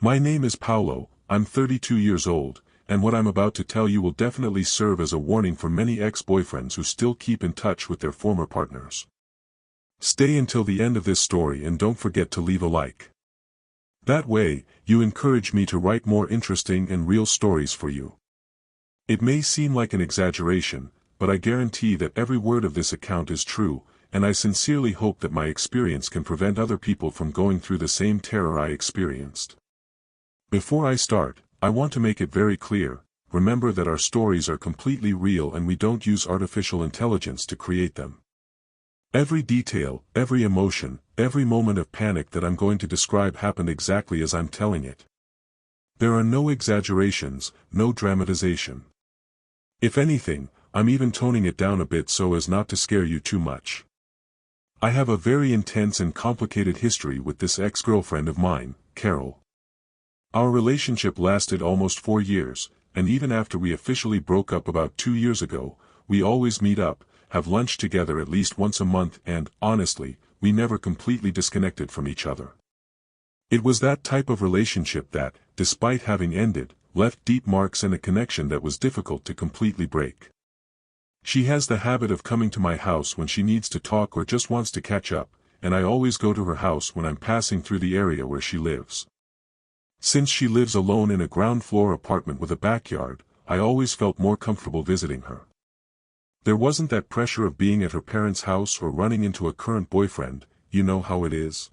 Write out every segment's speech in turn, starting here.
My name is Paulo, I'm 32 years old, and what I'm about to tell you will definitely serve as a warning for many ex-boyfriends who still keep in touch with their former partners. Stay until the end of this story and don't forget to leave a like. That way, you encourage me to write more interesting and real stories for you. It may seem like an exaggeration, but I guarantee that every word of this account is true, and I sincerely hope that my experience can prevent other people from going through the same terror I experienced. Before I start, I want to make it very clear, remember that our stories are completely real and we don't use artificial intelligence to create them. Every detail, every emotion, every moment of panic that I'm going to describe happened exactly as I'm telling it. There are no exaggerations, no dramatization. If anything, I'm even toning it down a bit so as not to scare you too much. I have a very intense and complicated history with this ex-girlfriend of mine, Carol. Our relationship lasted almost 4 years, and even after we officially broke up about 2 years ago, we always meet up, have lunch together at least once a month and, honestly, we never completely disconnected from each other. It was that type of relationship that, despite having ended, left deep marks and a connection that was difficult to completely break. She has the habit of coming to my house when she needs to talk or just wants to catch up, and I always go to her house when I'm passing through the area where she lives. Since she lives alone in a ground-floor apartment with a backyard, I always felt more comfortable visiting her. There wasn't that pressure of being at her parents' house or running into a current boyfriend, you know how it is.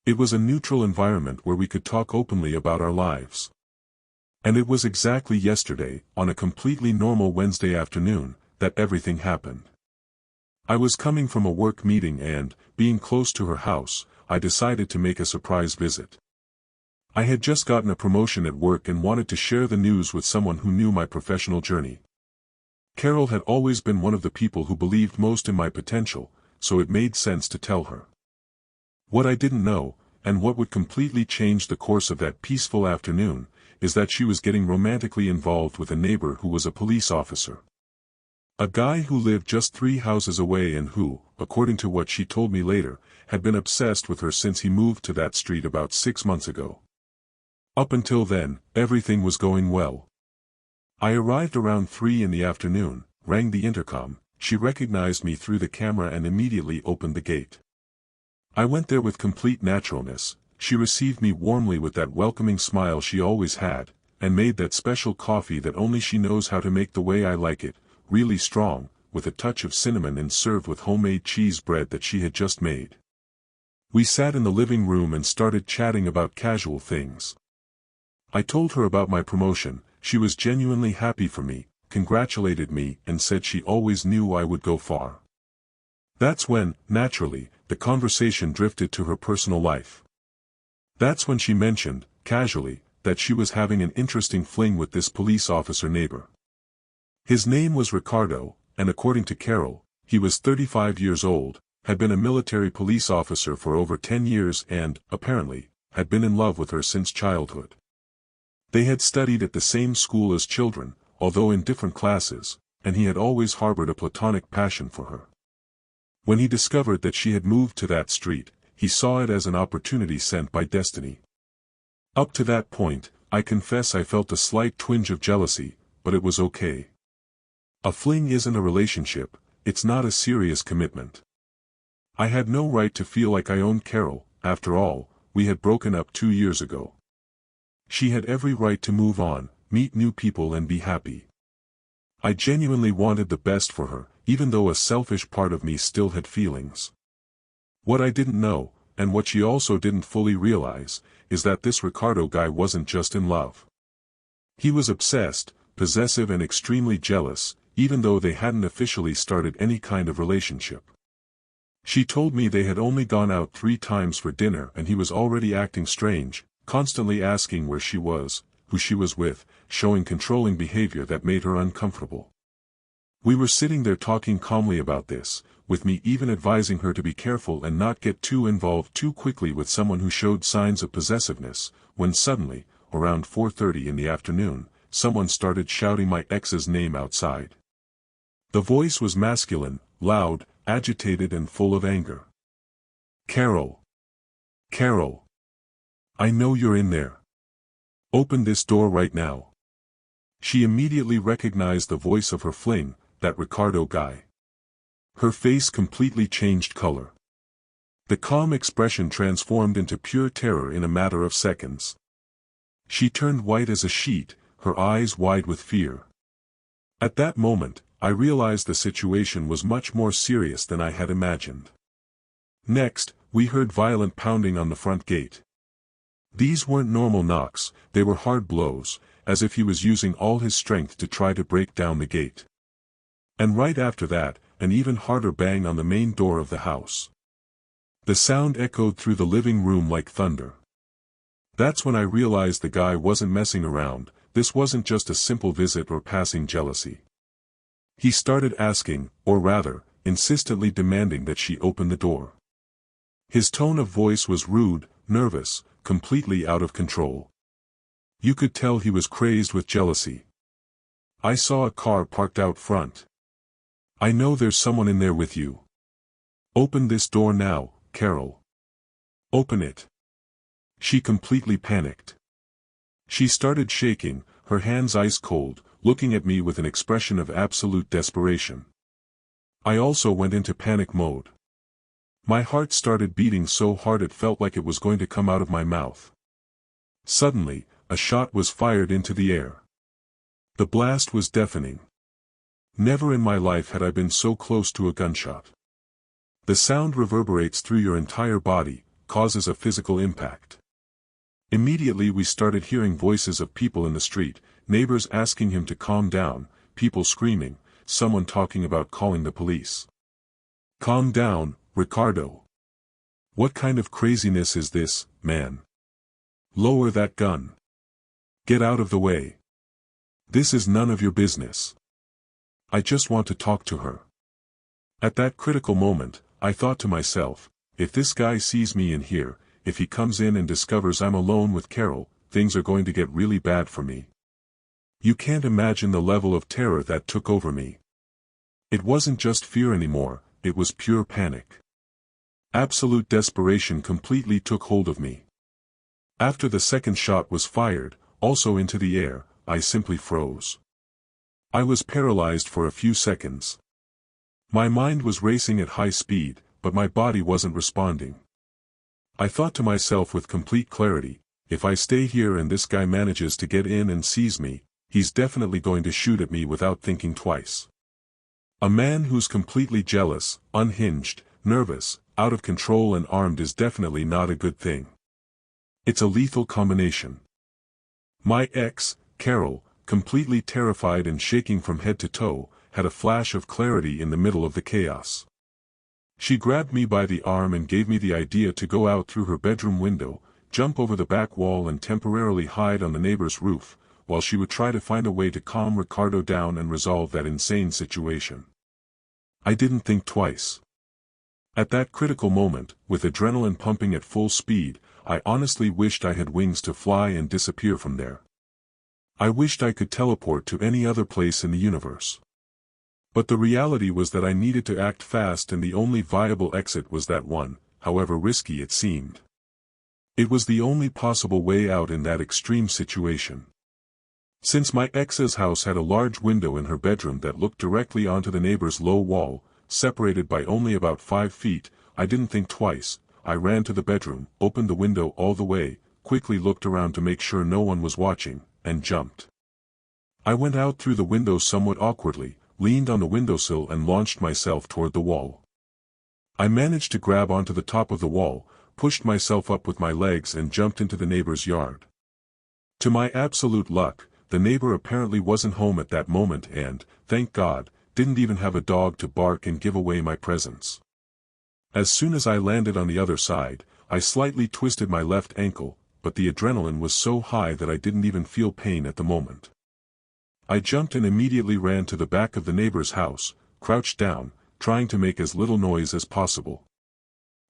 It was a neutral environment where we could talk openly about our lives. And it was exactly yesterday, on a completely normal Wednesday afternoon, that everything happened. I was coming from a work meeting and, being close to her house, I decided to make a surprise visit. I had just gotten a promotion at work and wanted to share the news with someone who knew my professional journey. Carol had always been one of the people who believed most in my potential, so it made sense to tell her. What I didn't know, and what would completely change the course of that peaceful afternoon, is that she was getting romantically involved with a neighbor who was a police officer. A guy who lived just 3 houses away and who, according to what she told me later, had been obsessed with her since he moved to that street about 6 months ago. Up until then, everything was going well. I arrived around 3 in the afternoon, rang the intercom, she recognized me through the camera and immediately opened the gate. I went there with complete naturalness, she received me warmly with that welcoming smile she always had, and made that special coffee that only she knows how to make the way I like it, really strong, with a touch of cinnamon and served with homemade cheese bread that she had just made. We sat in the living room and started chatting about casual things. I told her about my promotion, she was genuinely happy for me, congratulated me and said she always knew I would go far. That's when, naturally, the conversation drifted to her personal life. That's when she mentioned, casually, that she was having an interesting fling with this police officer neighbor. His name was Ricardo, and according to Carol, he was 35 years old, had been a military police officer for over 10 years and, apparently, had been in love with her since childhood. They had studied at the same school as children, although in different classes, and he had always harbored a platonic passion for her. When he discovered that she had moved to that street, he saw it as an opportunity sent by destiny. Up to that point, I confess I felt a slight twinge of jealousy, but it was okay. A fling isn't a relationship, it's not a serious commitment. I had no right to feel like I owned Carol, after all, we had broken up 2 years ago. She had every right to move on, meet new people and be happy. I genuinely wanted the best for her, even though a selfish part of me still had feelings. What I didn't know, and what she also didn't fully realize, is that this Ricardo guy wasn't just in love. He was obsessed, possessive and extremely jealous, even though they hadn't officially started any kind of relationship. She told me they had only gone out 3 times for dinner and he was already acting strange, constantly asking where she was, who she was with, showing controlling behavior that made her uncomfortable. We were sitting there talking calmly about this, with me even advising her to be careful and not get too involved too quickly with someone who showed signs of possessiveness, when suddenly, around 4:30 in the afternoon, someone started shouting my ex's name outside. The voice was masculine, loud, agitated and full of anger. "Carol! Carol! I know you're in there." Open this door right now. She immediately recognized the voice of her fling, that Ricardo guy. Her face completely changed color. The calm expression transformed into pure terror in a matter of seconds. She turned white as a sheet, her eyes wide with fear. At that moment, I realized the situation was much more serious than I had imagined. Next, we heard violent pounding on the front gate. These weren't normal knocks, they were hard blows, as if he was using all his strength to try to break down the gate. And right after that, an even harder bang on the main door of the house. The sound echoed through the living room like thunder. That's when I realized the guy wasn't messing around, this wasn't just a simple visit or passing jealousy. He started asking, or rather, insistently demanding that she open the door. His tone of voice was rude, nervous, completely out of control. You could tell he was crazed with jealousy. I saw a car parked out front. I know there's someone in there with you. Open this door now, Carol. Open it. She completely panicked. She started shaking, her hands ice cold, looking at me with an expression of absolute desperation. I also went into panic mode. My heart started beating so hard it felt like it was going to come out of my mouth. Suddenly, a shot was fired into the air. The blast was deafening. Never in my life had I been so close to a gunshot. The sound reverberates through your entire body, causes a physical impact. Immediately we started hearing voices of people in the street, neighbors asking him to calm down, people screaming, someone talking about calling the police. Calm down, Ricardo. What kind of craziness is this, man? Lower that gun. Get out of the way. This is none of your business. I just want to talk to her. At that critical moment, I thought to myself, if this guy sees me in here, if he comes in and discovers I'm alone with Carol, things are going to get really bad for me. You can't imagine the level of terror that took over me. It wasn't just fear anymore, it was pure panic. Absolute desperation completely took hold of me. After the second shot was fired, also into the air, I simply froze. I was paralyzed for a few seconds. My mind was racing at high speed, but my body wasn't responding. I thought to myself with complete clarity, if I stay here and this guy manages to get in and sees me, he's definitely going to shoot at me without thinking twice. A man who's completely jealous, unhinged, nervous, out of control and armed is definitely not a good thing. It's a lethal combination. My ex, Carol, completely terrified and shaking from head to toe, had a flash of clarity in the middle of the chaos. She grabbed me by the arm and gave me the idea to go out through her bedroom window, jump over the back wall and temporarily hide on the neighbor's roof, while she would try to find a way to calm Ricardo down and resolve that insane situation. I didn't think twice. At that critical moment, with adrenaline pumping at full speed, I honestly wished I had wings to fly and disappear from there. I wished I could teleport to any other place in the universe. But the reality was that I needed to act fast and the only viable exit was that one, however risky it seemed. It was the only possible way out in that extreme situation. Since my ex's house had a large window in her bedroom that looked directly onto the neighbor's low wall, separated by only about 5 feet, I didn't think twice. I ran to the bedroom, opened the window all the way, quickly looked around to make sure no one was watching, and jumped. I went out through the window somewhat awkwardly, leaned on the windowsill and launched myself toward the wall. I managed to grab onto the top of the wall, pushed myself up with my legs and jumped into the neighbor's yard. To my absolute luck, the neighbor apparently wasn't home at that moment and, thank God, didn't even have a dog to bark and give away my presence. As soon as I landed on the other side, I slightly twisted my left ankle, but the adrenaline was so high that I didn't even feel pain at the moment. I jumped and immediately ran to the back of the neighbor's house, crouched down, trying to make as little noise as possible.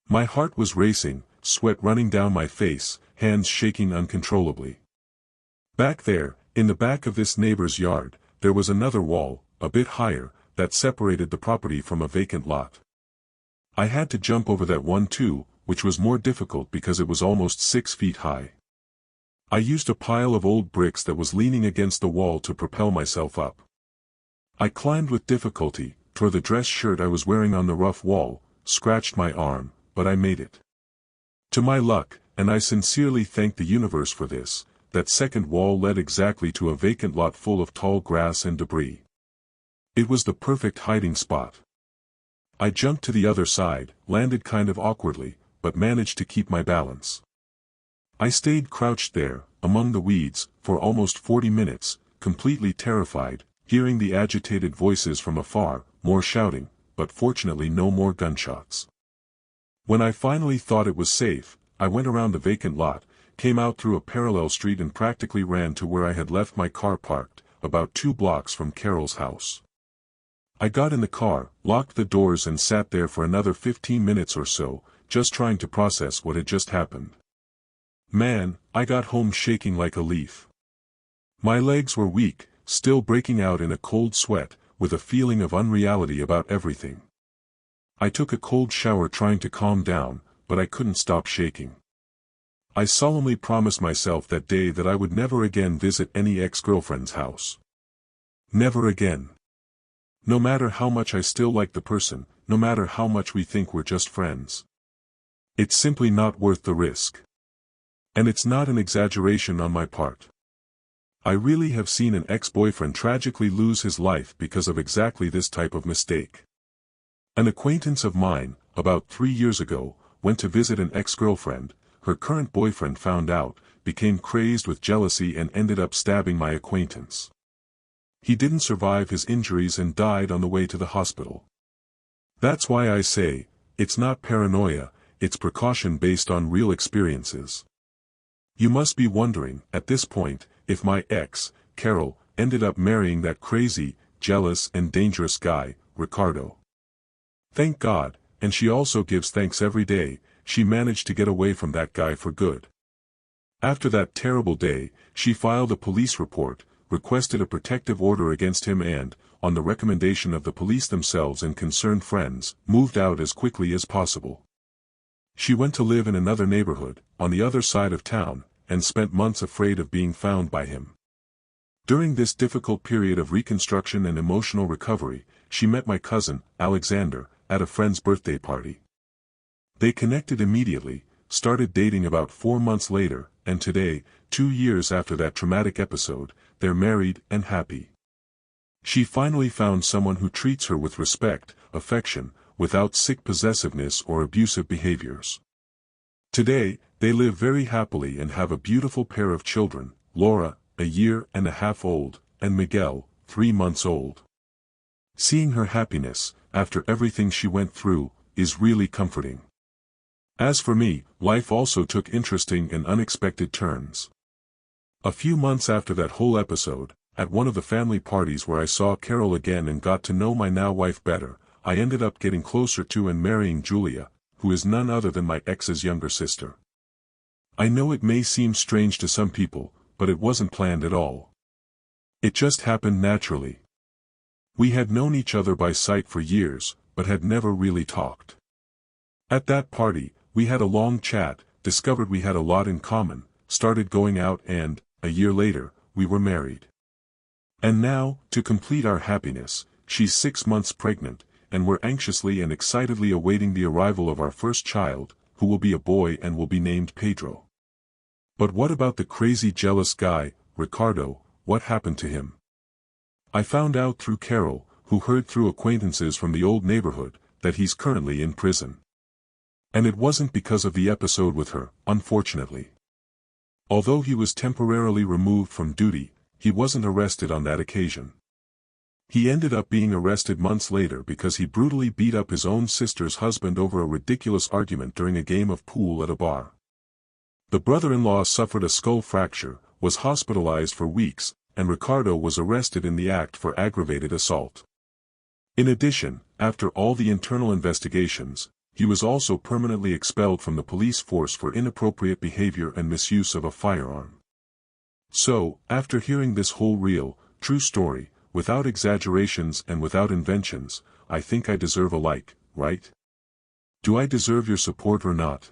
My heart was racing, sweat running down my face, hands shaking uncontrollably. Back there, in the back of this neighbor's yard, there was another wall, a bit higher, that separated the property from a vacant lot. I had to jump over that one too, which was more difficult because it was almost 6 feet high. I used a pile of old bricks that was leaning against the wall to propel myself up. I climbed with difficulty, tore the dress shirt I was wearing on the rough wall, scratched my arm, but I made it. To my luck, and I sincerely thank the universe for this, that second wall led exactly to a vacant lot full of tall grass and debris. It was the perfect hiding spot. I jumped to the other side, landed kind of awkwardly, but managed to keep my balance. I stayed crouched there, among the weeds, for almost 40 minutes, completely terrified, hearing the agitated voices from afar, more shouting, but fortunately no more gunshots. When I finally thought it was safe, I went around the vacant lot, came out through a parallel street and practically ran to where I had left my car parked, about 2 blocks from Carol's house. I got in the car, locked the doors and sat there for another 15 minutes or so, just trying to process what had just happened. Man, I got home shaking like a leaf. My legs were weak, still breaking out in a cold sweat, with a feeling of unreality about everything. I took a cold shower trying to calm down, but I couldn't stop shaking. I solemnly promised myself that day that I would never again visit any ex-girlfriend's house. Never again. No matter how much I still like the person, no matter how much we think we're just friends. It's simply not worth the risk. And it's not an exaggeration on my part. I really have seen an ex-boyfriend tragically lose his life because of exactly this type of mistake. An acquaintance of mine, about 3 years ago, went to visit an ex-girlfriend. Her current boyfriend found out, became crazed with jealousy and ended up stabbing my acquaintance. He didn't survive his injuries and died on the way to the hospital. That's why I say, it's not paranoia, it's precaution based on real experiences. You must be wondering, at this point, if my ex, Carol, ended up marrying that crazy, jealous and dangerous guy, Ricardo. Thank God, and she also gives thanks every day, she managed to get away from that guy for good. After that terrible day, she filed a police report, requested a protective order against him and, on the recommendation of the police themselves and concerned friends, moved out as quickly as possible. She went to live in another neighborhood, on the other side of town, and spent months afraid of being found by him. During this difficult period of reconstruction and emotional recovery, she met my cousin, Alexander, at a friend's birthday party. They connected immediately, started dating about 4 months later, and today, 2 years after that traumatic episode, they're married and happy. She finally found someone who treats her with respect, affection, without sick possessiveness or abusive behaviors. Today, they live very happily and have a beautiful pair of children, Laura, 1.5 years old, and Miguel, 3 months old. Seeing her happiness, after everything she went through, is really comforting. As for me, life also took interesting and unexpected turns. A few months after that whole episode, at one of the family parties where I saw Carol again and got to know my now wife better, I ended up getting closer to and marrying Julia, who is none other than my ex's younger sister. I know it may seem strange to some people, but it wasn't planned at all. It just happened naturally. We had known each other by sight for years, but had never really talked. At that party, we had a long chat, discovered we had a lot in common, started going out and, a year later, we were married. And now, to complete our happiness, she's 6 months pregnant, and we're anxiously and excitedly awaiting the arrival of our first child, who will be a boy and will be named Pedro. But what about the crazy jealous guy, Ricardo? What happened to him? I found out through Carol, who heard through acquaintances from the old neighborhood, that he's currently in prison. And it wasn't because of the episode with her, unfortunately. Although he was temporarily removed from duty, he wasn't arrested on that occasion. He ended up being arrested months later because he brutally beat up his own sister's husband over a ridiculous argument during a game of pool at a bar. The brother-in-law suffered a skull fracture, was hospitalized for weeks, and Ricardo was arrested in the act for aggravated assault. In addition, after all the internal investigations, he was also permanently expelled from the police force for inappropriate behavior and misuse of a firearm. So, after hearing this whole real, true story, without exaggerations and without inventions, I think I deserve a like, right? Do I deserve your support or not?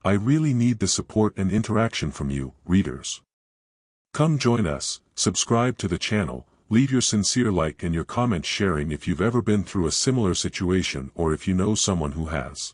I really need the support and interaction from you, readers. Come join us, subscribe to the channel, leave your sincere like and your comment sharing if you've ever been through a similar situation or if you know someone who has.